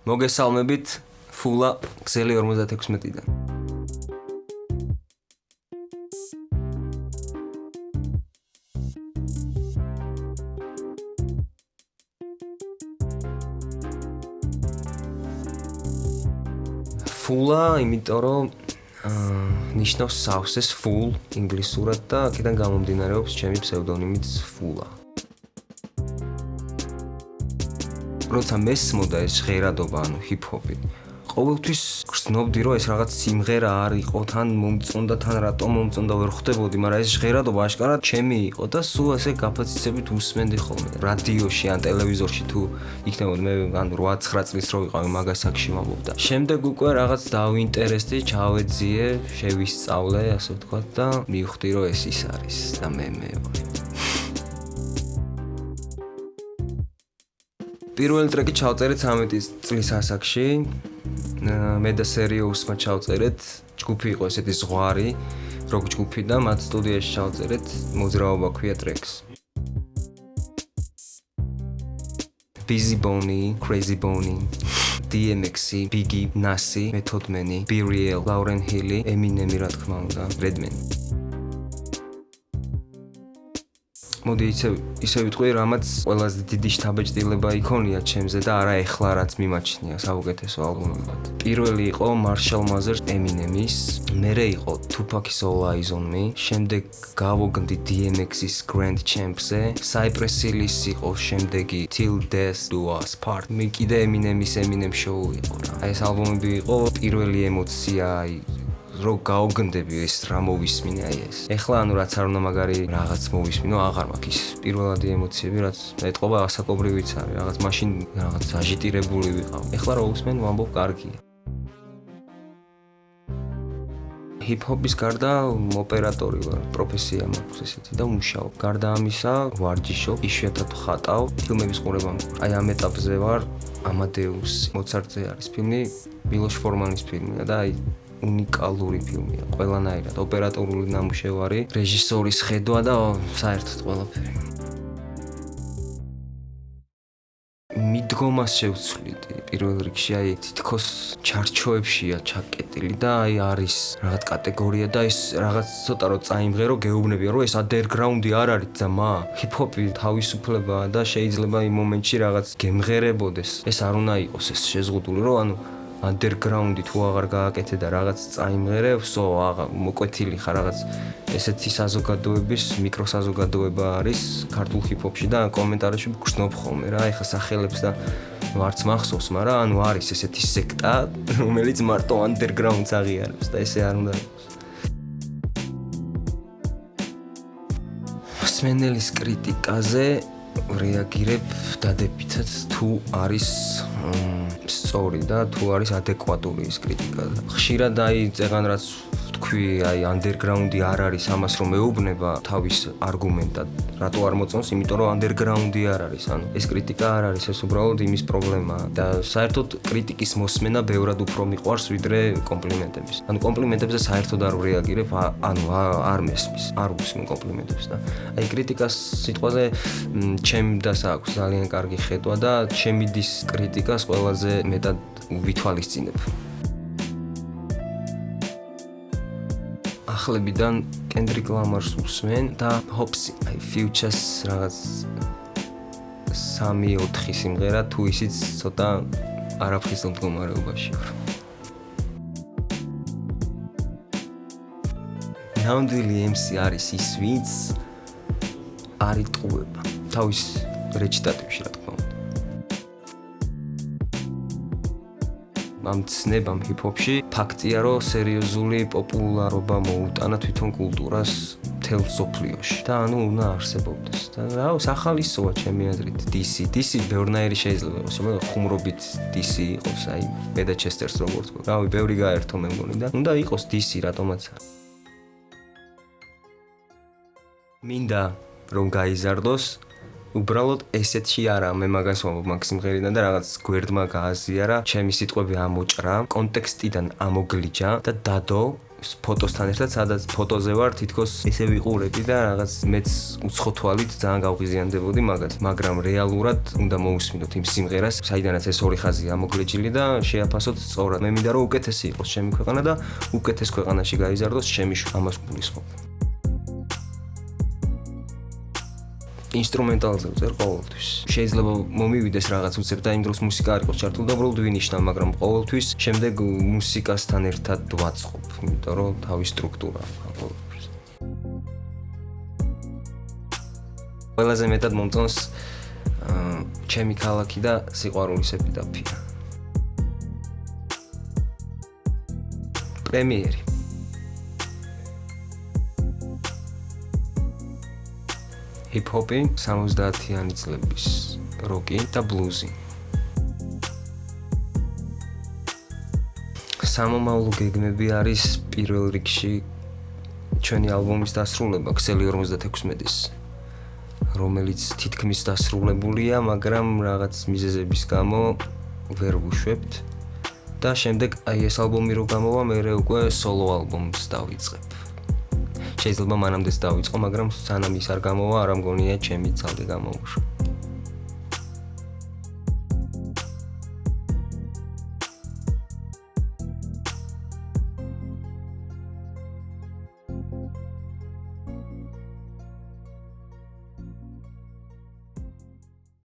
მოგესალმებით ფულა ქსელი 56-დან. ფულა, იმიტომ რომ ნიშნავს სავსეს full ინგლისურად და აქედან გამომდინარეობს ჩემი ფსევდონიმიც ფულა. როცა მესმოდა ეს ჟღერადობა, ანუ ჰიპ-ჰოპი, ყოველთვის გრძნობდი, რომ ეს რაღაც სიმღერა არ იყო, თან მომწონდა, თან რატომ მომწონდა ვერ ხვდებოდი, მაგრამ ეს ჟღერადობა აშკარად ჩემი იყო და სულ ასე გაფაციცებით უსმენდი ხოლმე. რადიოში ან ტელევიზორში თუ იქნებოდ მე ანუ 8-9 წლის რო ვიყავი მაგას აქში ვამბობდა. შემდეგ უკვე რაღაც დავინტერესდი, ჩავეძიე, შევისწავლე, ასე ვთქვათ და მივხვდი, რომ ეს ის არის და მე ვარ. პირველი ტრეკი ჩავწერეთ 13 წლის ასაკში. მე და სერიოუსმა ჩავწერეთ, ჯგუფი იყო ესეთი ზღვარი, როკ ჯგუფი და მათ სტუდიაში ჩავწერეთ, მოძრაობა ქვია ტრეკს. Busy Bony, Crazy Bony, DMX, Biggie, Nasi, Method Man, B-Real, Lauryn Hill, Eminem რა თქმა უნდა, Redman. მოდი ისე ვიტყვი, რამაც ყველაზე დიდი შთაბეჭდილება იქონია ჩემზე და არა ეხლა რაც მიმაჩნია საუკეთესო ალბომებად. პირველი იყო Marshall Mathers Eminem's, მერე იყო Tupac's All Eyes on Me, შემდეგ გავოგნდი DMX-ის Grand Champs-ზე, Cypress Hill-ის იყო შემდეგი Till Death Do Us Part. მე კიდე Eminem's Eminem Show იყო რა. ეს ალბომები იყო პირველი ემოცია, რო გავგნდები ეს რა მოვისმინე აი ეს. ეხლა ანუ რაც არ უნდა მაგარი რაღაც მოვისმინო, აღარ მაქვს ის პირველადი ემოციები, რაც ეტყობა ასაკობრივიც არის, რაღაც მაშინ რაღაც აჟიტირებული ვიყავ. ეხლა რო უსმენ, ვამბობ კარგია. ჰიპ-ჰოპის გარდა ოპერატორი ვარ, პროფესია მაქვს ესეთი და მუშაობ. გარდა ამისა, ვარჯიშობ, იშვიათად ხატავ, ფილმების ყურება მქონდა. აი ამ ეტაპზე ვარ, ამადეუსი, მოცარტზე არის ფილმი, მილოშ ფორმანის ფილმია და აი უნიკალური ფილმია, ყველანაირად, ოპერატორული ნამუშევარი, რეჟისორის ხედვა და საერთოდ ყველაფერი. მიდგომას შევცვლიდი პირველ რიგში, აი თითქოს ჩარჩოებშია ჩაკეტილი და აი არის რაღაც კატეგორია და ეს რაღაც ცოტა რო წაიმღერო, გეუბნებია, რომ ეს ანდერგრაუნდი არ არის ძმა. ჰიპ-ჰოპი თავისუფლებაა და შეიძლება იმ მომენტში რაღაც გემღერებოდეს. ეს არ უნდა იყოს ეს შეზღუდული, რომ ანუ ანდერგრაუნდი თუ აღარ გააკეთე და რაღაც წაიმღერებსო, მოკვეთილი ხარ რაღაც ესეთი საზოგადოების მიკროსაზოგადოება არის ქართულ ჰიპ-ჰოპში და კომენტარებში გრძნობ ხოლმე რა, ეხა სახელებს და ვარც მახსოვს, მაგრამ ანუ არის ესეთი სექტა, რომელიც მარტო ანდერგრაუნდს აღიარებს და ესე არ უნდა იყოს. მსმენელის კრიტიკაზე რეაგირებ დადებითად თუ არის სწორი და თუ არის ადეკვატური ის კრიტიკა. ხშირად აი წეგან რაც თქვი, აი ანდერგრაუნდი არ არის ამას რომ მეუბნება თავის არგუმენტად, რატო არ მოწონს, იმიტომ რომ ანდერგრაუნდი არ არის. ანუ ეს კრიტიკა არ არის, ეს უბრალოდ იმის პრობლემაა და საერთოდ კრიტიკის მოსმენა ბევრად უფრო მიყვარს ვიდრე კომპლიმენტების. ანუ კომპლიმენტებზე საერთოდ არ რეაგირებ, ანუ არ მესმის, არ უსმენ კომპლიმენტებს და აი კრიტიკას სიტყვაზე ჩემს აქვს ძალიან კარგი ხედვა და ჩემი დის კრიტიკას ყველაზე მეტად ვითვალისწინებ. ახლებიდან Kendrick Lamar-ს უსმენ და Hopsi, აი Future-ს რაღაც 3-4 სიმღერა თუ ისიც ცოტა არაფრისელ მდგომარეობაში ვარ. ნამდვილი MC არის ის, ვინც არ იტყუება თავის რეჩიტატივში რა თქმა უნდა. ამ ცნებამ ჰიპ-ჰოპში ფაქტია, რომ სერიოზული პოპულარობა მოუტანა თვითონ კულტურას მთელ მსოფლიოში და ანუ უნდა არსებობდეს. და რა ახალისოა ჩემი აზრით DC ბევრნაირი შეიძლება იყოს, ხუმრობით DC იყოს, აი ბედა ჩესტერს როგორც გქონდა. რავი, ბევრი გაერთო მე მგონი და უნდა იყოს DC რატომაც არა. მინდა რომ გაიზარდოს უბრალოდ ესეთში არა, მე მაგას ვამბობ მაგ სიმღერიდან და რაღაც გვერდმა გააზიარა, ჩემი სიტყვები ამოჭრა, კონტექსტიდან ამოგლიჯა და დადო ფოტოსთან ერთად, სადაც ფოტოზე ვარ, თითქოს ესე ვიყურები და რაღაც მეც უცხო თვალით ძალიან გავღიზიანდებოდი მაგას, მაგრამ რეალურად უნდა მოусმინოთ იმ სიმღერას, საიდანაც ეს ორი ხაზი ამოგლიჯილი და შეაფასოთ სწორად. მე მინდა რომ უკეთესი იყოს ჩემი ქვეყანა და უკეთეს ქვეყანაში გაიზარდოს ჩემი შვილი. ამას გულისხმობ. ინსტრუმენტალზე ვწერ ყოველთვის. შეიძლება მომივიდეს რაღაც უცებ და იმ დროს მუსიკა არ იყოს ჩართული და უბრალოდ ვინიშნავ, მაგრამ ყოველთვის შემდეგ მუსიკასთან ერთად ვაწყობ, იმიტომ რომ თავის სტრუქტურა აქვს ყოველთვის. ყველაზე მეტად მომწონს ჩემი ქალაქი და სიყვარულის ეპიტაფია. პრემიერი. ჰიპ-ჰოპი, 70-იანი წლების როკი და ბლუზი. სამომავლო გეგმები არის პირველ რიგში ჩვენი ალბომის დასრულება, ქსელი 56-ის, რომელიც თითქმის დასრულებულია, მაგრამ რაღაც მიზეზების გამო ვერ ვუშვებთ და შემდეგ აი ეს ალბომი რო გამოვა, მე უკვე სოლო ალბომს დავიწყებ. შეიძლება მანამდეც დავიწყო, მაგრამ სანამ ის არ გამოვა, არ ამგონია ჩემი ძალზე გამოუშვა.